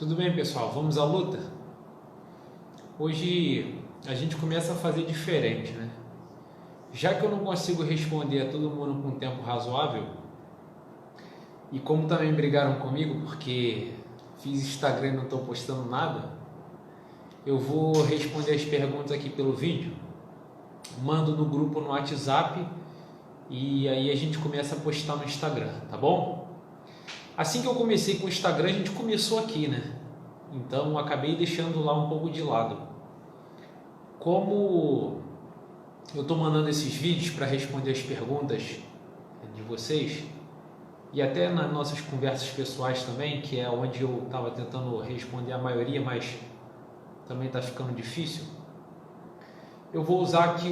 Tudo bem, pessoal? Vamos à luta? Hoje a gente começa a fazer diferente, né? Já que eu não consigo responder a todo mundo com um tempo razoável, e como também brigaram comigo porque fiz Instagram e não estou postando nada, eu vou responder as perguntas aqui pelo vídeo, mando no grupo no WhatsApp e aí a gente começa a postar no Instagram, tá bom? Assim que eu comecei com o Instagram, a gente começou aqui, né? Então acabei deixando lá um pouco de lado. Como eu estou mandando esses vídeos para responder as perguntas de vocês, e até nas nossas conversas pessoais também, que é onde eu estava tentando responder a maioria, mas também está ficando difícil, eu vou usar aqui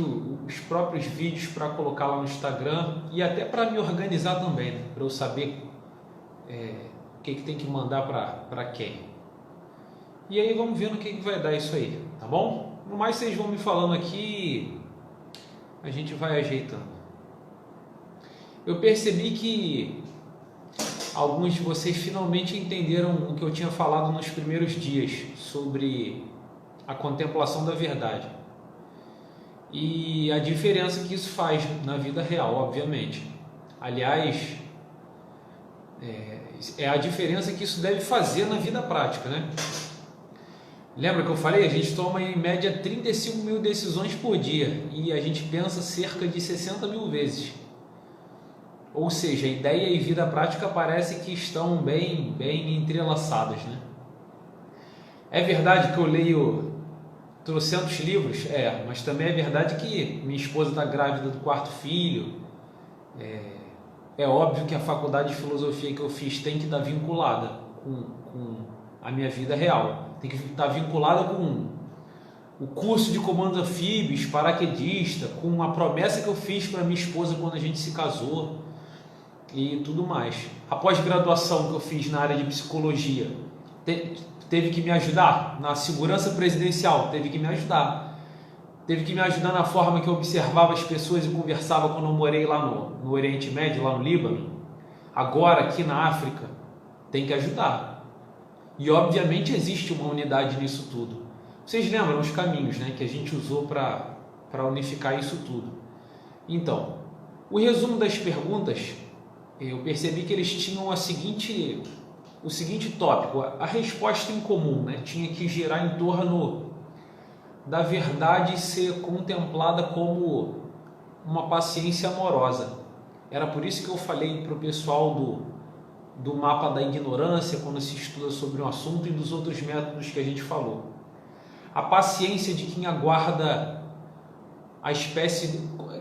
os próprios vídeos para colocar lá no Instagram e até para me organizar também, né? Para eu saber o que tem que mandar para quem. E aí vamos ver no que vai dar isso aí, tá bom? No mais vocês vão me falando aqui, a gente vai ajeitando. Eu percebi que alguns de vocês finalmente entenderam o que eu tinha falado nos primeiros dias sobre a contemplação da verdade. E a diferença que isso faz na vida real, obviamente. Aliás, é a diferença que isso deve fazer na vida prática, né? Lembra que eu falei? A gente toma em média 35 mil decisões por dia e a gente pensa cerca de 60 mil vezes. Ou seja, ideia e vida prática parecem que estão bem entrelaçadas, né? É verdade que eu leio trocentos livros? Mas também é verdade que minha esposa está grávida do quarto filho. É óbvio que a faculdade de filosofia que eu fiz tem que estar vinculada com a minha vida real. Tem que estar vinculada com o curso de comandos anfíbios, paraquedista, com a promessa que eu fiz para minha esposa quando a gente se casou e tudo mais. A pós-graduação que eu fiz na área de psicologia teve que me ajudar na segurança presidencial, teve que me ajudar na forma que eu observava as pessoas e conversava quando eu morei lá no Oriente Médio, lá no Líbano. Agora aqui na África tem que ajudar. E obviamente existe uma unidade nisso tudo. Vocês lembram os caminhos, né, que a gente usou para unificar isso tudo? Então, o resumo das perguntas, eu percebi que eles tinham o seguinte tópico, a resposta em comum, né, tinha que girar em torno da verdade ser contemplada como uma paciência amorosa. Era por isso que eu falei para o pessoal do mapa da ignorância, quando se estuda sobre um assunto, e dos outros métodos que a gente falou. A paciência de quem aguarda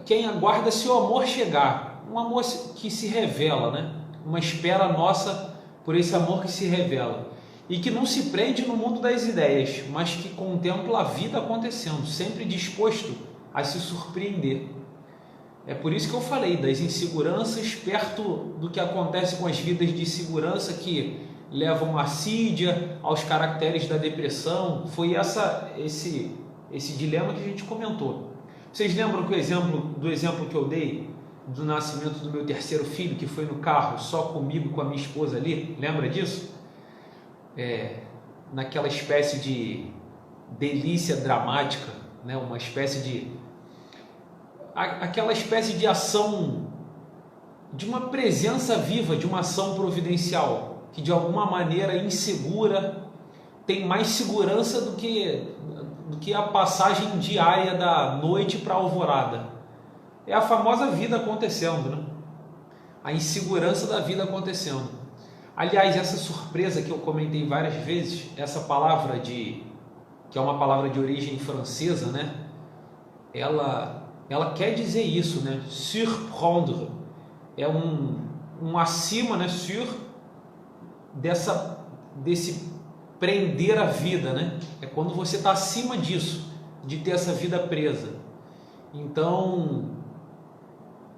quem aguarda se o amor chegar, um amor que se revela, né? Uma espera nossa por esse amor que se revela e que não se prende no mundo das ideias, mas que contempla a vida acontecendo, sempre disposto a se surpreender. É por isso que eu falei das inseguranças perto do que acontece com as vidas de segurança que levam à assídia, aos caracteres da depressão. Foi esse dilema que a gente comentou. Vocês lembram do exemplo que eu dei do nascimento do meu terceiro filho, que foi no carro, só comigo, com a minha esposa ali? Lembra disso? Naquela espécie de delícia dramática, né? Aquela espécie de ação, de uma presença viva, de uma ação providencial, que de alguma maneira insegura tem mais segurança do que a passagem diária da noite para a alvorada. É a famosa vida acontecendo, né? A insegurança da vida acontecendo. Aliás, essa surpresa que eu comentei várias vezes, essa palavra que é uma palavra de origem francesa, né? Ela quer dizer isso, né? Surprendre é um acima, né? Desse prender a vida, né? É quando você está acima disso, de ter essa vida presa. Então,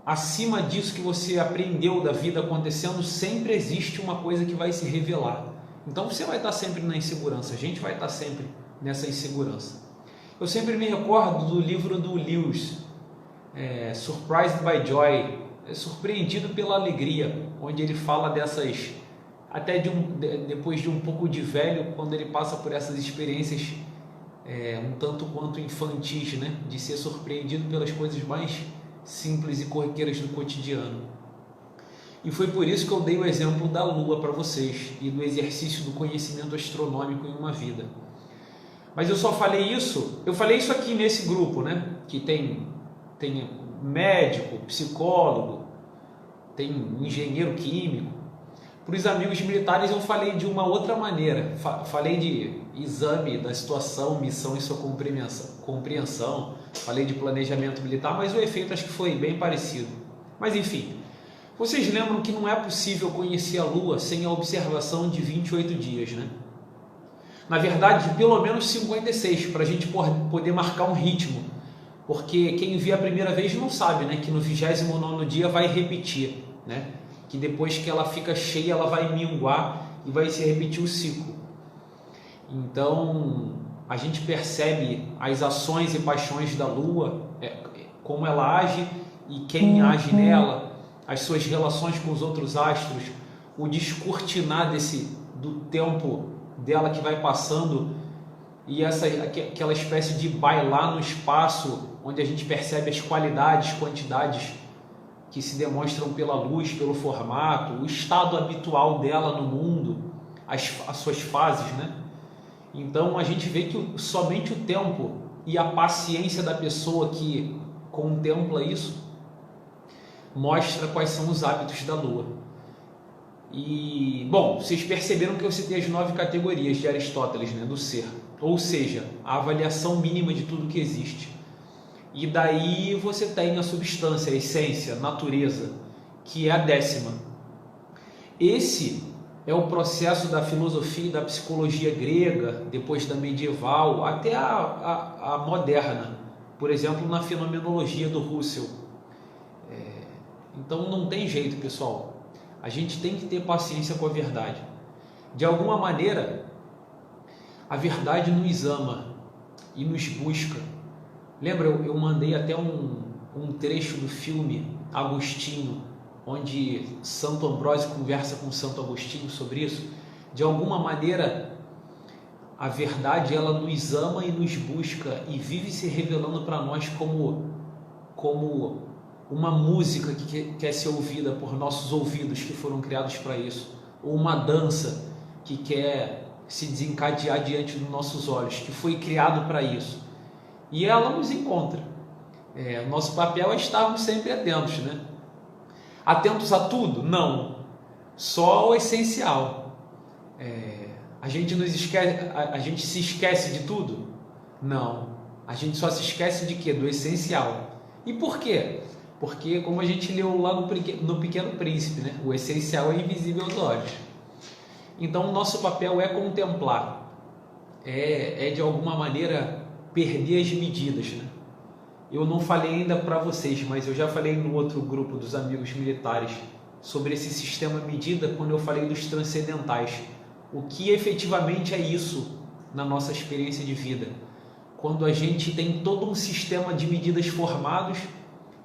acima disso que você aprendeu da vida acontecendo, sempre existe uma coisa que vai se revelar. Então você vai estar sempre na insegurança, a gente vai estar sempre nessa insegurança. Eu sempre me recordo do livro do Lewis, Surprised by Joy, surpreendido pela alegria, onde ele fala dessas até depois de um pouco de velho, quando ele passa por essas experiências um tanto quanto infantis, né? De ser surpreendido pelas coisas mais simples e corriqueiras do cotidiano. E foi por isso que eu dei o exemplo da Lua para vocês e do exercício do conhecimento astronômico em uma vida. Mas eu só falei isso, eu falei isso aqui nesse grupo, né? Que tem médico, psicólogo, tem engenheiro químico. Para os amigos militares eu falei de uma outra maneira, falei de exame da situação, missão e sua compreensão, falei de planejamento militar, mas o efeito acho que foi bem parecido. Mas enfim, vocês lembram que não é possível conhecer a Lua sem a observação de 28 dias, né? Na verdade, de pelo menos 56, para a gente poder marcar um ritmo, porque quem vê a primeira vez não sabe, né, que no 29º dia vai repetir, né? Que depois que ela fica cheia, ela vai minguar e vai se repetir o ciclo. Então, a gente percebe as ações e paixões da Lua, como ela age e quem age nela, as suas relações com os outros astros, o descortinar do tempo dela que vai passando e aquela espécie de bailar no espaço, onde a gente percebe as qualidades, quantidades que se demonstram pela luz, pelo formato, o estado habitual dela no mundo, as suas fases, né? Então a gente vê que somente o tempo e a paciência da pessoa que contempla isso mostra quais são os hábitos da Lua. E, bom, vocês perceberam que eu citei as 9 categorias de Aristóteles, né, do ser, ou seja, a avaliação mínima de tudo que existe. E daí você tem a substância, a essência, a natureza, que é a 10ª. Esse é o processo da filosofia e da psicologia grega, depois da medieval, até a moderna, por exemplo, na fenomenologia do Russell. Então não tem jeito, pessoal. A gente tem que ter paciência com a verdade. De alguma maneira, a verdade nos ama e nos busca. Lembra, eu mandei até um trecho do filme Agostinho, onde Santo Ambrósio conversa com Santo Agostinho sobre isso. De alguma maneira, a verdade ela nos ama e nos busca e vive se revelando para nós como uma música que quer ser ouvida por nossos ouvidos que foram criados para isso, ou uma dança que quer se desencadear diante dos nossos olhos, que foi criado para isso. E ela nos encontra. Nosso papel é estarmos sempre atentos, né? Atentos a tudo? Não. Só ao essencial. A gente se esquece de tudo? Não. A gente só se esquece de quê? Do essencial. E por quê? Porque, como a gente leu lá no Pequeno Príncipe, né? O essencial é invisível aos olhos. Então, o nosso papel é contemplar. De alguma maneira, perder as medidas, né? Eu não falei ainda para vocês, mas eu já falei no outro grupo dos amigos militares sobre esse sistema medida quando eu falei dos transcendentais. O que efetivamente é isso na nossa experiência de vida? Quando a gente tem todo um sistema de medidas formados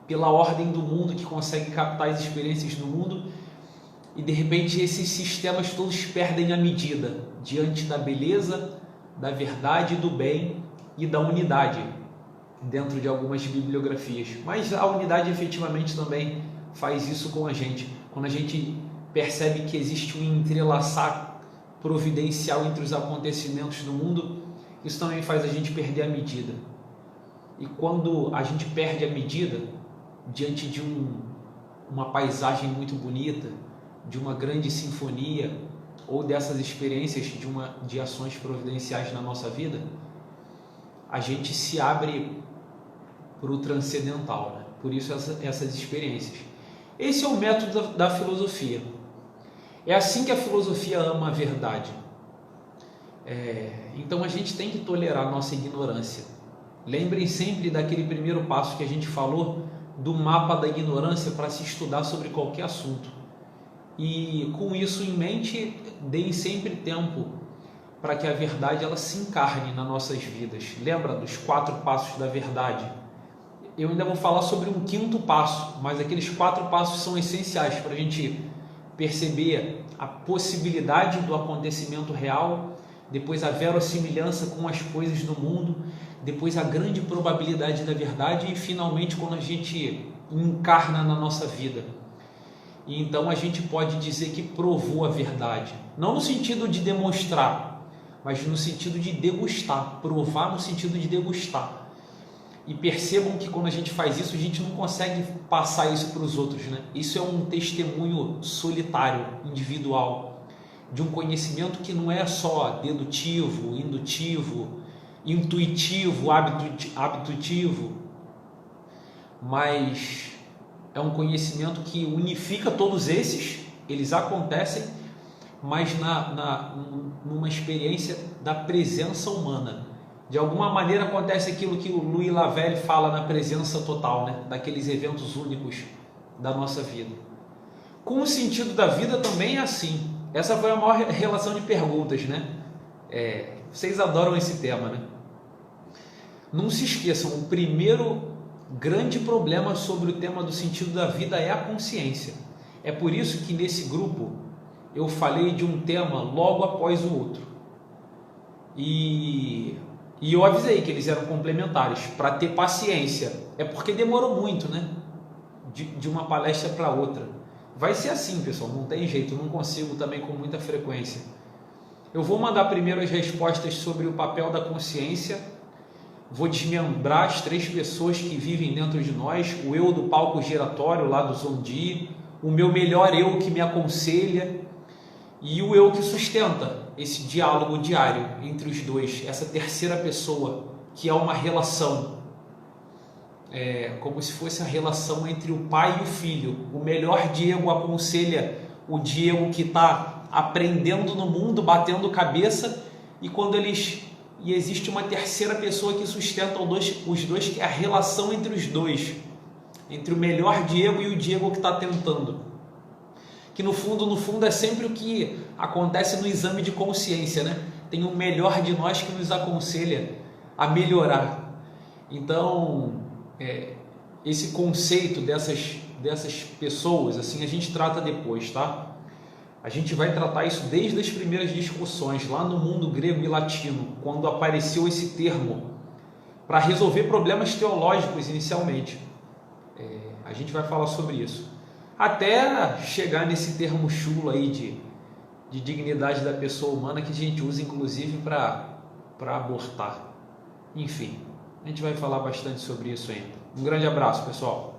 pela ordem do mundo que consegue captar as experiências do mundo e de repente esses sistemas todos perdem a medida diante da beleza, da verdade, do bem e da unidade dentro de algumas bibliografias. Mas a unidade efetivamente também faz isso com a gente. Quando a gente percebe que existe um entrelaçar providencial entre os acontecimentos do mundo, isso também faz a gente perder a medida. E quando a gente perde a medida diante de uma paisagem muito bonita, de uma grande sinfonia ou dessas experiências de ações providenciais na nossa vida, a gente se abre para o transcendental, né? Por isso essas experiências. Esse é o método da filosofia. É assim que a filosofia ama a verdade. Então a gente tem que tolerar a nossa ignorância. Lembrem sempre daquele primeiro passo que a gente falou, do mapa da ignorância para se estudar sobre qualquer assunto. E com isso em mente, deem sempre tempo para que a verdade ela se encarne nas nossas vidas. Lembra dos 4 passos da verdade? Eu ainda vou falar sobre um 5º passo, mas aqueles 4 passos são essenciais para a gente perceber a possibilidade do acontecimento real, depois a verossimilhança com as coisas do mundo, depois a grande probabilidade da verdade e finalmente quando a gente encarna na nossa vida. E então a gente pode dizer que provou a verdade, não no sentido de demonstrar, mas no sentido de degustar, provar no sentido de degustar. E percebam que quando a gente faz isso, a gente não consegue passar isso para os outros, né? Isso é um testemunho solitário, individual, de um conhecimento que não é só dedutivo, indutivo, intuitivo, abdutivo, mas é um conhecimento que unifica todos esses, eles acontecem, mas numa experiência da presença humana. De alguma maneira acontece aquilo que o Louis Lavelle fala na presença total, né? Daqueles eventos únicos da nossa vida. Com o sentido da vida também é assim. Essa foi a maior relação de perguntas, né? Vocês adoram esse tema, né? Não se esqueçam, o primeiro grande problema sobre o tema do sentido da vida é a consciência. É por isso que nesse grupo eu falei de um tema logo após o outro. E eu avisei que eles eram complementares, para ter paciência. É porque demorou muito, né? De uma palestra para outra. Vai ser assim, pessoal, não tem jeito, não consigo também com muita frequência. Eu vou mandar primeiro as respostas sobre o papel da consciência, vou desmembrar as 3 pessoas que vivem dentro de nós, o eu do palco giratório lá do Zondi, o meu melhor eu que me aconselha e o eu que sustenta esse diálogo diário entre os dois, essa terceira pessoa, que é uma relação, como se fosse a relação entre o pai e o filho. O melhor Diego aconselha o Diego que está aprendendo no mundo, batendo cabeça, e existe uma terceira pessoa que sustenta os dois, que é a relação entre os dois, entre o melhor Diego e o Diego que está tentando. Que no fundo é sempre o que acontece no exame de consciência, né? Tem um melhor de nós que nos aconselha a melhorar. Então, esse conceito dessas pessoas, assim, a gente trata depois, tá? A gente vai tratar isso desde as primeiras discussões, lá no mundo grego e latino, quando apareceu esse termo, para resolver problemas teológicos inicialmente. A gente vai falar sobre isso. Até chegar nesse termo chulo aí de dignidade da pessoa humana, que a gente usa inclusive para abortar. Enfim, a gente vai falar bastante sobre isso ainda. Um grande abraço, pessoal.